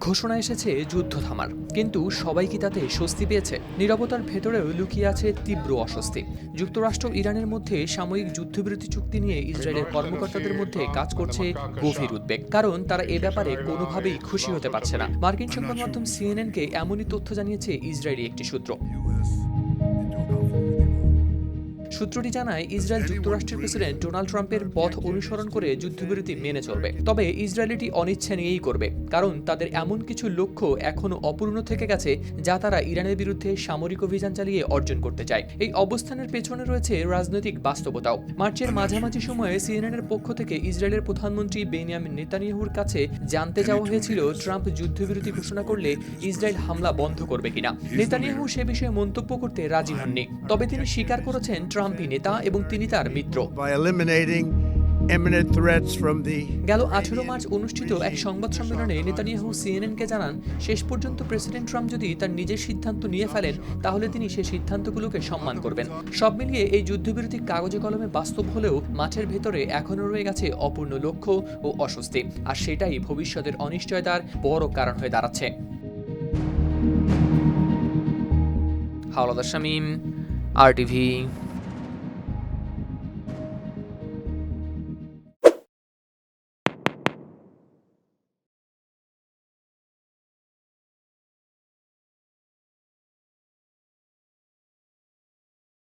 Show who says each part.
Speaker 1: ঘোষণা এসেছে যুদ্ধ থামার, কিন্তু সবাই কি তাতে স্বস্তি পেয়েছে? নীরবতার ভেতরেও লুকিয়ে আছে তীব্র অস্বস্তি। যুক্তরাষ্ট্র ইরানের মধ্যে সাময়িক যুদ্ধবিরতি চুক্তি নিয়ে ইসরায়েলের কর্মকর্তাদের মধ্যে কাজ করছে গভীর উদ্বেগ, কারণ তারা এ ব্যাপারে কোনোভাবেই খুশি হতে পারছে না। মার্কিন সংবাদ মাধ্যম সিএনএনকে এমনই তথ্য জানিয়েছে ইসরায়েলি একটি সূত্র। সূত্রটি জানায়, ইসরায়েল যুক্তরাষ্ট্রের প্রেসিডেন্ট ডোনাল্ড ট্রাম্পের পথ অনুসরণ করে যুদ্ধবিরতি মেনে চলবে। তবে ইসরায়েল এটি অনিচ্ছা নিয়েই করবে, কারণ তাদের এমন কিছু লক্ষ্য এখনও অপূর্ণ থেকে গেছে যা তারা ইরানের বিরুদ্ধে সামরিক অভিযান চালিয়ে অর্জন করতে চায়। এই অবস্থানের পেছনে রয়েছে রাজনৈতিক বাস্তবতাও। মার্চের মাঝামাঝি সময়ে সিএনএনের পক্ষ থেকে ইসরায়েলের প্রধানমন্ত্রী বেনিয়ামিন নেতানিয়াহুর কাছে জানতে চাওয়া হয়েছিল ট্রাম্প যুদ্ধবিরতি ঘোষণা করলে ইসরায়েল হামলা বন্ধ করবে কিনা। নেতানিয়াহু সে বিষয়ে মন্তব্য করতে রাজি হননি, তবে তিনি স্বীকার করেছেন ট্রাম্পই নেতা এবং তিনি তার মিত্র। গেল 18 মার্চ অনুষ্ঠিত এক সংবাদ সম্মেলনে নেতানিয়াহু সিএনএনকে জানান, শেষ পর্যন্ত প্রেসিডেন্ট ট্রাম্প যদি তার নিজের সিদ্ধান্ত নিয়ে ফেলেন তাহলে তিনি সেই সিদ্ধান্তগুলোকে সম্মান করবেন। সব মিলিয়ে এই যুদ্ধবিরতি কাগজে কলমে বাস্তব হলেও মাঠের ভেতরে এখনও রয়ে গেছে অপূর্ণ লক্ষ্য ও অস্বস্তি, আর সেটাই ভবিষ্যতের অনিশ্চয়তার বড় কারণ হয়ে দাঁড়াচ্ছে। হাওলাদার শামীম, RTV।